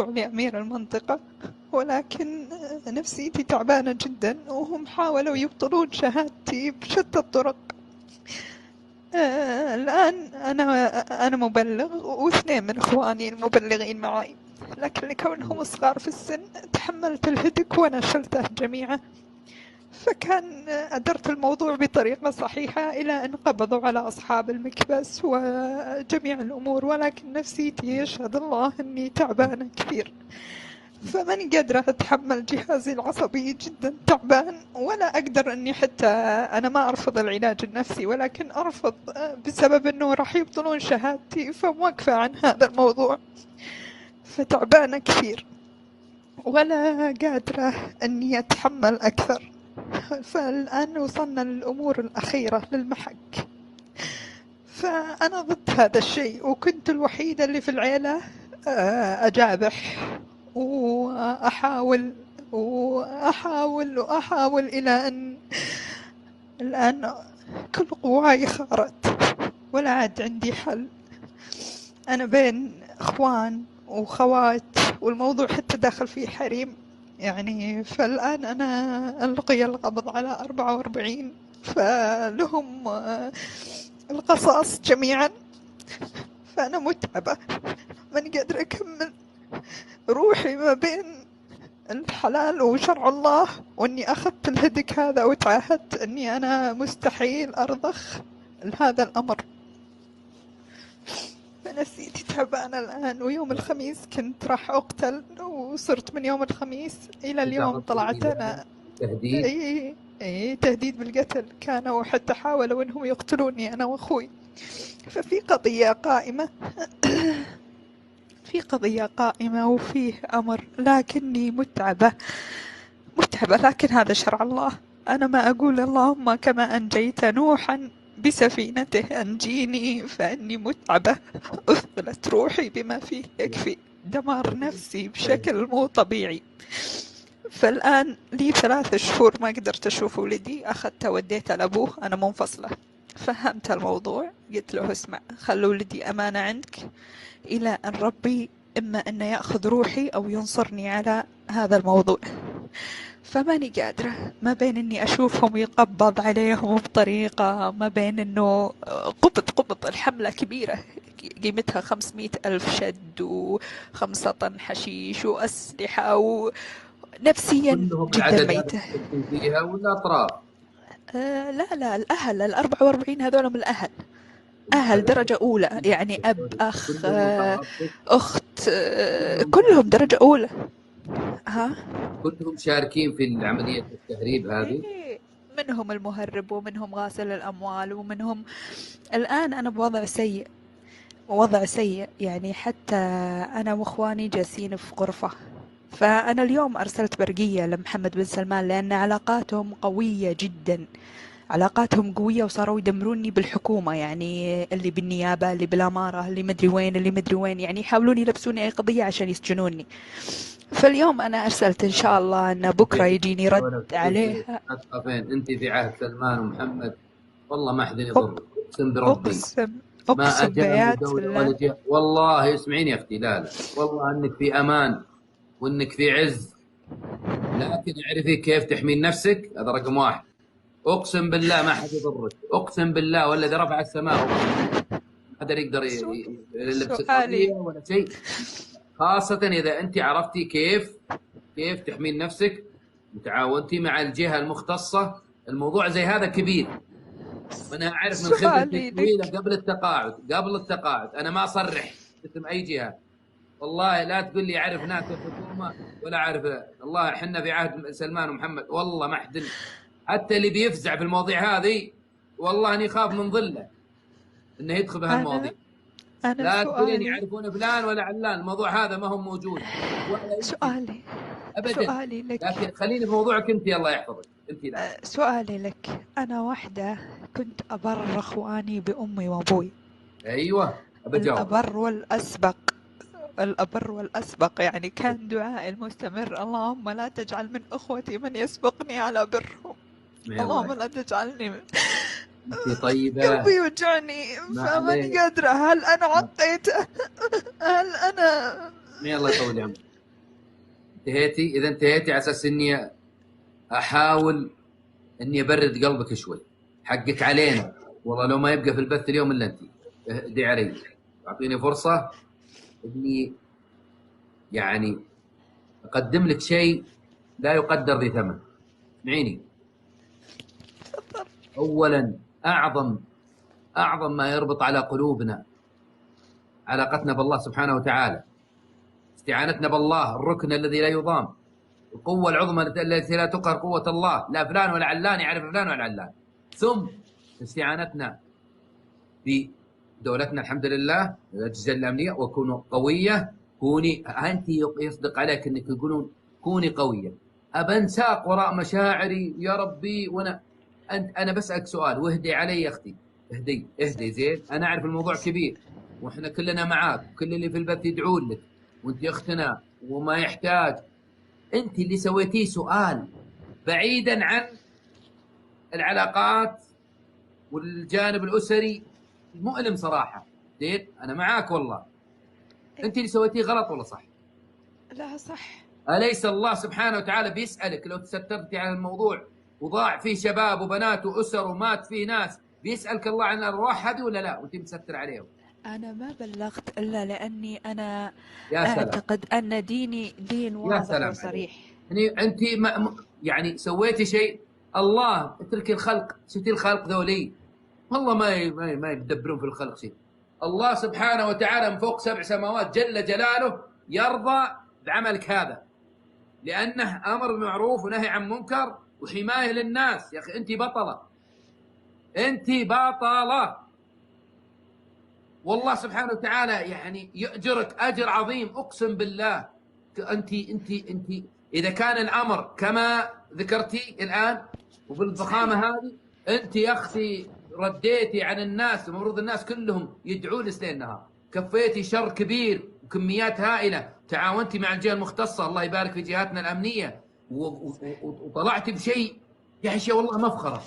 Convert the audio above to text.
الموضوع لأمير المنطقة، ولكن نفسيتي تعبانة جدا، وهم حاولوا يبطلون شهادتي بشتى الطرق. الآن أنا مبلغ، واثنين من إخواني المبلغين معي، لكن لكونهم صغار في السن تحملت الهدك وأنا شلته جميعه. فكان أدرت الموضوع بطريقة صحيحة إلى أن قبضوا على أصحاب المكبس وجميع الأمور، ولكن نفسيتي يشهد الله أني تعبانة كثير، فماني قادرة أتحمل. جهازي العصبي جدا تعبان، ولا أقدر أني حتى أنا ما أرفض العلاج النفسي، ولكن أرفض بسبب أنه راح يبطلون شهادتي، فموقفة عن هذا الموضوع، فتعبانة كثير ولا قادرة أني أتحمل أكثر. فالآن وصلنا للأمور الأخيرة للمحك، فأنا ضد هذا الشيء، وكنت الوحيدة اللي في العيلة أجابح وأحاول وأحاول وأحاول إلى أن الآن كل قواي خارت ولا عاد عندي حل. أنا بين إخوان وخوات، والموضوع حتى داخل فيه حريم يعني. فالآن أنا ألقي القبض على 44، فلهم القصاص جميعا، فأنا متعبة ماني قادرة أكمل. روحي ما بين الحلال وشرع الله، واني اخذت الهدك هذا وتعهدت اني انا مستحيل ارضخ لهذا الامر. فنفسيتي تعبانة الان، ويوم الخميس كنت راح اقتل، وصرت من يوم الخميس الى اليوم طلعت انا. تهديد. اي تهديد بالقتل كانوا، وحتى حاولوا انهم يقتلوني انا واخوي. ففي قضية قائمة في قضية قائمة وفيه أمر، لكني متعبة، لكن هذا شرع الله. أنا ما أقول اللهم كما أنجيت نوحا بسفينته أنجيني، فإني متعبة، أثقلت روحي بما فيه يكفي، دمار نفسي بشكل مو طبيعي. فالآن لي 3 شهور ما قدرت أشوف ولدي، أخذته وديته لأبوه، أنا منفصلة. فهمت الموضوع، قلت له اسمع، خلوا ولدي أمانة عندك إلى أن ربي إما أن يأخذ روحي أو ينصرني على هذا الموضوع. فماني قادرة، ما بين إني أشوفهم يقبض عليهم بطريقة، ما بين إنه قبض الحملة كبيرة قيمتها 500,000 شد و5 طن حشيش وأسلحة، ونفسيا كلهم جدا العدد هذا ميتة. مشتركين فيها ولا أطراف؟ لا الأهل 44 هذول من الأهل، أهل درجة أولى يعني، أب أخ كلهم من قرابتك؟ أخت كلهم كلهم شاركين؟ درجة أولى. ها كلهم شاركين في عملية التهريب هذه؟ إيه، منهم المهرب ومنهم غاسل الأموال ومنهم. الآن أنا بوضع سيء، وضع سيء يعني، حتى أنا وإخواني جالسين في غرفة. فأنا اليوم أرسلت برقية لمحمد بن سلمان، لأن علاقاتهم قوية جدا، علاقاتهم قوية، وصاروا يدمروني بالحكومة يعني، اللي بالنيابة، اللي بالأمارة، اللي مدري وين، اللي مدري وين، يعني يحاولون يلبسوني أي قضية عشان يسجنوني. فاليوم أنا أرسلت إن شاء الله أن بكرة يجيني رد عليها. لا تخافين، أنت في عهد سلمان ومحمد والله ما حد أق- يضرك، أقسم بربي. أقسم ما أقسم أجامل بآيات دولة ولا الله. جهة، والله اسمعيني يا أختي، لا والله أنك في أمان وأنك في عز، لكن اعرفي كيف تحمين نفسك، هذا رقم واحد. أقسم بالله ما حد يضرك، أقسم بالله والذي رفع السماء، أقسم بالله ما حد يقدر سو- يلبسك سؤالي قضية ولا شيء، خاصة إذا أنت عرفتي كيف تحمين نفسك وتعاونتي مع الجهة المختصة. الموضوع زي هذا كبير، وأنا أعرف من خبرتي سؤالي الطويلة لك قبل التقاعد أنا ما أصرح باسم أي جهة. والله لا تقول لي أعرف ناس في الحكومة ولا أعرف، الله إحنا في عهد سلمان ومحمد والله ما حد، حتى اللي بيفزع في المواضيع هذه والله اني خاف من ظله انه يدخل بهالمواضيع. أنا أنا لا تقولين سؤالي يعرفون فلان ولا علان، الموضوع هذا ما هو موجود ولا يمكن سؤالي ابدا. سؤالي لك لكن خليني في موضوعك انت، الله يحفظك انت الان. سؤالي لك، أنا واحدة كنت أبر إخواني بأمي وأبوي، ايوه ابى اجاوب. الأبر والأسبق، الأبر والأسبق، يعني كان دعائي المستمر، اللهم لا تجعل من أخوتي من يسبقني على برهم، اسمعي الله اللهم يحفظك. لا تجعلني انت طيبه، قلبي يوجعني، ما فماني عليك. قادرة. هل أنا عطيته؟ هل أنا اسمعي الله يطول عمرك. انتهيتي؟ اذا انتهيتي على اساس اني احاول اني ابرد قلبك شوي. حقك علينا والله، لو ما يبقى في البث اليوم الا انت. اهدي علي، اعطيني فرصه اني يعني اقدم لك شيء لا يقدر ذي ثمن. اسمعيني، اولا اعظم ما يربط على قلوبنا علاقتنا بالله سبحانه وتعالى، استعانتنا بالله، الركن الذي لا يضام، القوة العظمى التي لا تقهر قوة الله، لا فلان ولا علان يعرف فلان ولا علان. ثم استعانتنا بدولتنا الحمد لله، الأجهزة الأمنية، وكونوا قوية. كوني أنت يصدق عليك أنك يقولون كوني قوية، أبنساق وراء مشاعري يا ربي. وأنا أنا بسألك سؤال، واهدي علي يا أختي، اهدي زين. أنا أعرف الموضوع كبير وإحنا كلنا معاك، وكل اللي في البث يدعون لك، وأنت أختنا وما يحتاج. انت اللي سويتيه سؤال بعيدا عن العلاقات والجانب الاسري مؤلم صراحه. زين انا معاك والله، انت اللي سويتيه غلط ولا صح؟ لا صح. اليس الله سبحانه وتعالى بيسالك لو تسترتي عن الموضوع وضاع فيه شباب وبنات واسر ومات فيه ناس، بيسالك الله عن الارواح هذه ولا لا وانت مستر عليهم؟ أنا ما بلغت إلا لأني أنا يا سلام، أعتقد أن ديني دين يا واضح سلام وصريح. يعني انت يعني سويتي شيء. الله اترك الخلق، شتي الخلق ذولي والله ما يدبرون في الخلق شيء. الله سبحانه وتعالى من فوق 7 سماوات جل جلاله يرضى بعملك هذا، لأنه أمر بالمعروف ونهي عن منكر وحماية للناس. يا أخي أنت بطلة، أنت بطلة، والله سبحانه وتعالى يعني يؤجرك أجر عظيم أقسم بالله. أنت إذا كان الأمر كما ذكرتي الآن وبالضخامة هذه، أنت يا أختي رديتي عن الناس، المفروض الناس كلهم يدعون ليل نهار، كفيتي شر كبير وكميات هائلة، تعاونتي مع الجهة المختصة، الله يبارك في جهاتنا الأمنية، وطلعتي بشيء يعني شيء والله مفخرة.